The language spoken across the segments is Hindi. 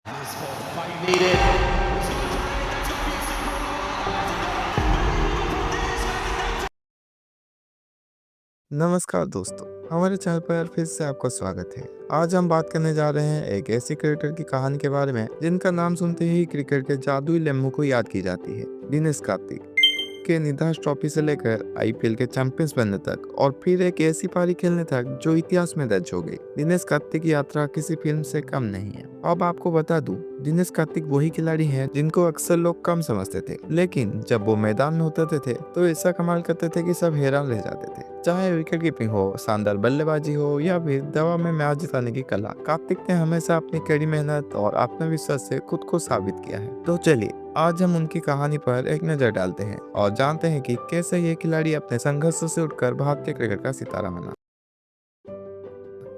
नमस्कार दोस्तों, हमारे चैनल पर फिर से आपका स्वागत है। आज हम बात करने जा रहे हैं एक ऐसी क्रिकेटर की कहानी के बारे में जिनका नाम सुनते ही क्रिकेट के जादुई लम्हों को याद की जाती है। दिनेश कार्तिक के निधास ट्रॉफी से लेकर आईपीएल के चैंपियंस बनने तक और फिर एक ऐसी पारी खेलने तक जो इतिहास में दर्ज हो गई। दिनेश कार्तिक की यात्रा किसी फिल्म से कम नहीं है। अब आपको बता दूं, दिनेश कार्तिक वही खिलाड़ी हैं जिनको अक्सर लोग कम समझते थे, लेकिन जब वो मैदान में उतरते थे तो ऐसा कमाल करते थे कि सब हैरान रह जाते थे। चाहे विकेट कीपिंग हो, शानदार बल्लेबाजी हो या फिर दवा में मैच जिताने की कला, कार्तिक ने हमेशा अपनी कड़ी मेहनत और आत्मविश्वास से खुद को साबित किया है। तो चलिए आज हम उनकी कहानी पर एक नजर डालते हैं और जानते हैं कि कैसे ये खिलाड़ी अपने संघर्ष से उठकर भारतीय क्रिकेट का सितारा बना।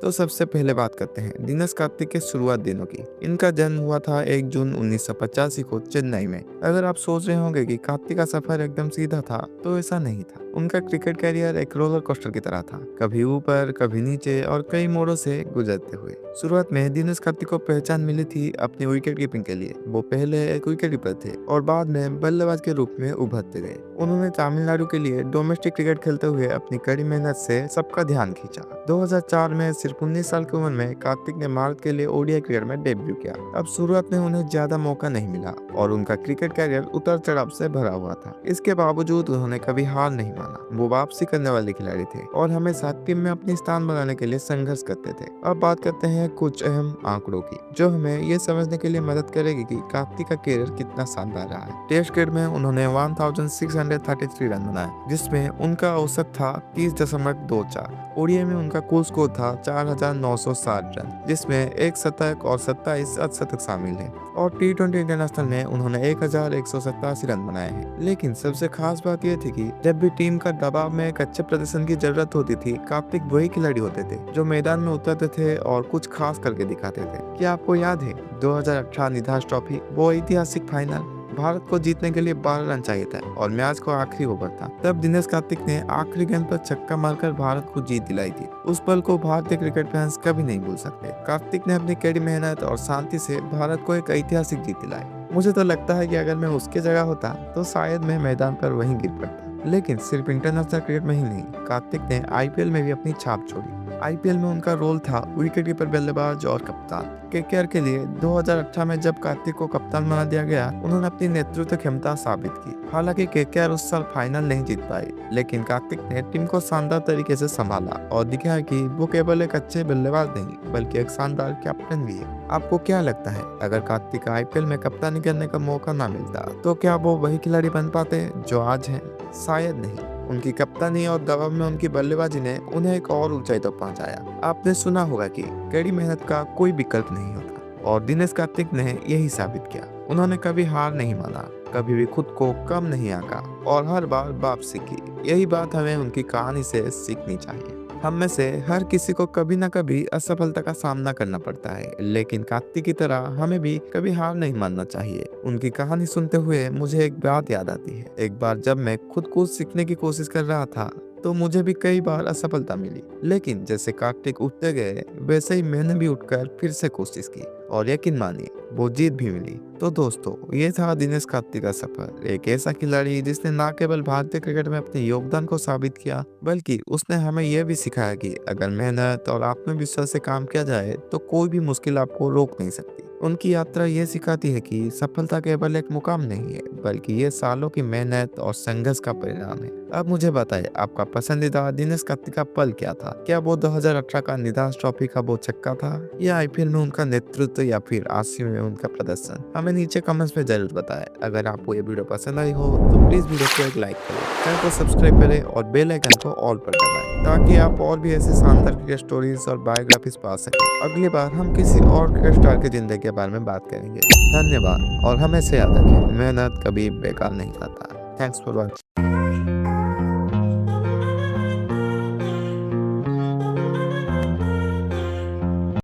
तो सबसे पहले बात करते हैं दिनेश कार्तिक के शुरुआत दिनों की। इनका जन्म हुआ था 1 जून 1985 को चेन्नई में। अगर आप सोच रहे होंगे कि कार्तिक का सफर एकदम सीधा था, तो ऐसा नहीं था। उनका क्रिकेट करियर एक रोलर कोस्टर की तरह था, कभी ऊपर कभी नीचे और कई मोड़ों से गुजरते हुए। शुरुआत में दिनेश कार्तिक को पहचान मिली थी अपनी विकेट कीपिंग के लिए। वो पहले एक विकेट कीपर थे और बाद में बल्लेबाज के रूप में उभरते गए। उन्होंने तमिलनाडु के लिए डोमेस्टिक क्रिकेट खेलते हुए अपनी कड़ी मेहनत से सबका ध्यान खींचा। 2004 में सिर्फ 19 साल की उम्र में कार्तिक ने भारत के लिए ओडीआई क्रिकेट में डेब्यू किया। अब शुरुआत में उन्हें ज्यादा मौका नहीं मिला और उनका क्रिकेट करियर उतार चढ़ाव से भरा हुआ था। इसके बावजूद उन्होंने कभी हार नहीं माना। वो वापसी करने वाले खिलाड़ी थे और हमेशा टीम में अपनी स्थान बनाने के लिए संघर्ष करते थे। अब बात करते हैं कुछ अहम आंकड़ों की, जो हमें ये समझने के लिए मदद करेगी कि कार्तिक का करियर कितना शानदार रहा है। टेस्ट क्रिकेट में उन्होंने 1633 रन बनाए, जिसमें उनका औसत था 30.24। ओडीआई में उनका कुल स्कोर था 4960 रन, जिसमें एक शतक और 27 अर्धशतक शामिल है। और टी20 इंटरनेशनल में उन्होंने 1187 रन बनाए हैं। लेकिन सबसे खास बात यह थी कि जब भी टीम का दबाव में एक अच्छे प्रदर्शन की जरूरत होती थी, कार्तिक वही खिलाड़ी होते थे जो मैदान में उतरते थे और कुछ खास करके दिखाते थे। क्या आपको याद है 2018 निधास ट्रॉफी, वो ऐतिहासिक फाइनल? भारत को जीतने के लिए 12 रन चाहिए था और मैच को आखिरी ओवर था। तब दिनेश कार्तिक ने आखिरी गेंद पर छक्का मारकर भारत को जीत दिलाई थी। उस पल को भारतीय क्रिकेट फैंस कभी नहीं भूल सकते। कार्तिक ने अपनी कड़ी मेहनत और शांति से भारत को एक ऐतिहासिक जीत दिलाई। मुझे तो लगता है कि अगर मैं उसके जगह होता तो शायद मैं मैदान पर वहीं गिर पड़ता। लेकिन सिर्फ इंटरनेशनल क्रिकेट में ही नहीं, कार्तिक ने आईपीएल में भी अपनी छाप छोड़ी। आईपीएल में उनका रोल था विकेट कीपर, बल्लेबाज और कप्तान। केकेआर के लिए 2018 में जब कार्तिक को कप्तान बना दिया गया, उन्होंने अपनी नेतृत्व क्षमता साबित की। हालांकि केकेआर उस साल फाइनल नहीं जीत पाई, लेकिन कार्तिक ने टीम को शानदार तरीके से संभाला और दिखाया कि वो केवल एक अच्छे बल्लेबाज नहीं बल्कि एक शानदार कैप्टन भी है। आपको क्या लगता है, अगर कार्तिक आईपीएल में कप्तानी करने का मौका ना मिलता तो क्या वो वही खिलाड़ी बन पाते जो आज हैं? शायद नहीं। उनकी कप्तानी और दबाव में उनकी बल्लेबाजी ने उन्हें एक और ऊंचाई तक पहुंचाया। आपने सुना होगा कि कड़ी मेहनत का कोई विकल्प नहीं होता, और दिनेश कार्तिक ने यही साबित किया। उन्होंने कभी हार नहीं माना, कभी भी खुद को कम नहीं आंका और हर बार वापसी की। यही बात हमें उनकी कहानी से सीखनी चाहिए। हम में से हर किसी को कभी ना कभी असफलता का सामना करना पड़ता है, लेकिन कार्तिक की तरह हमें भी कभी हार नहीं मानना चाहिए। उनकी कहानी सुनते हुए मुझे एक बात याद आती है। एक बार जब मैं खुद को सीखने की कोशिश कर रहा था तो मुझे भी कई बार असफलता मिली, लेकिन जैसे कार्तिक उठते गए वैसे ही मैंने भी उठकर फिर से कोशिश की और यकीन मानिए वो जीत भी मिली। तो दोस्तों, ये था दिनेश कार्तिक का सफर। एक ऐसा खिलाड़ी जिसने न केवल भारतीय क्रिकेट में अपने योगदान को साबित किया, बल्कि उसने हमें यह भी सिखाया कि अगर मेहनत और आत्मविश्वास से काम किया जाए तो कोई भी मुश्किल आपको रोक नहीं सकती। उनकी यात्रा ये सिखाती है कि सफलता केवल एक मुकाम नहीं है, बल्कि ये सालों की मेहनत और संघर्ष का परिणाम है। अब मुझे बताइए, आपका पसंदीदा दिनेश कार्तिक का पल क्या था? क्या वो 2018 का निधास ट्रॉफी का वो छक्का था, या आईपीएल में उनका नेतृत्व, या फिर आरसीबी में उनका प्रदर्शन? हमें नीचे कमेंट्स में जरूर बताएं। अगर आपको ये वीडियो पसंद आई हो तो प्लीज वीडियो को एक लाइक करें, चैनल को सब्सक्राइब करें और बेल आइकन को ऑल पर दबाएं, ताकि आप और भी ऐसे शानदार क्रिकेट स्टोरीज और बायोग्राफीज पा सकें। अगली बार हम किसी और क्रिकेट स्टार की जिंदगी के बारे में बात करेंगे। धन्यवाद, और हमेशा याद रखें, मेहनत कभी बेकार नहीं जाता। Thanks for watching.